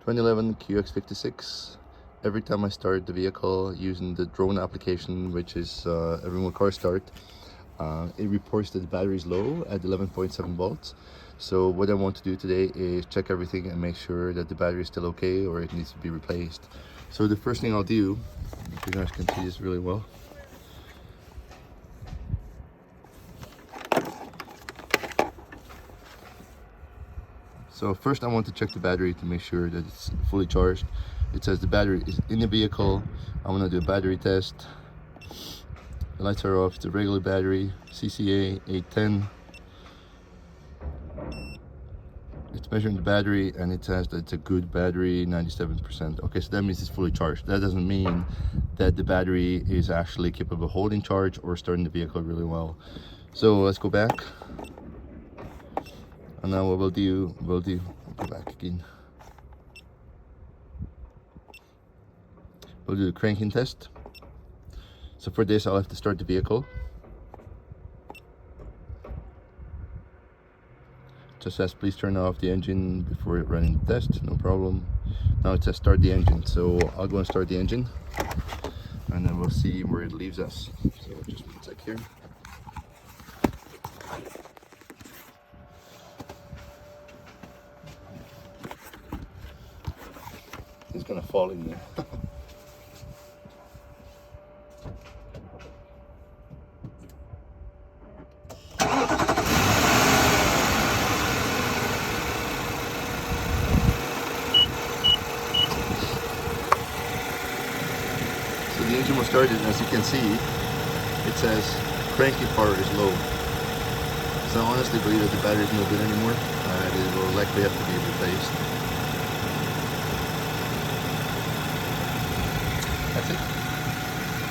2011 QX56. Every time I start the vehicle using the drone application, which is a remote car start, it reports that the battery is low at 11.7 volts. So what I want to do today is check everything and make sure that the battery is still okay or it needs to be replaced. So the first thing I'll do, if you guys can see this really well, so first I want to check the battery to make sure that it's fully charged. It says the battery is in the vehicle. I'm gonna do a battery test. The lights are off. It's a regular battery, CCA 810. It's measuring the battery and it says that it's a good battery, 97%. Okay, so that means it's fully charged. That doesn't mean that the battery is actually capable of holding charge or starting the vehicle really well. So let's go back. And now what we'll do, go back again. We'll do the cranking test. So for this, I'll have to start the vehicle. Just says please turn off the engine before running the test, no problem. Now it says start the engine, so I'll go and start the engine and then we'll see where it leaves us. So just one sec here. It's gonna fall in there. So the engine was started, and as you can see, it says cranking power is low. So I honestly believe that the battery is no good anymore. It will likely have to be replaced. That's it.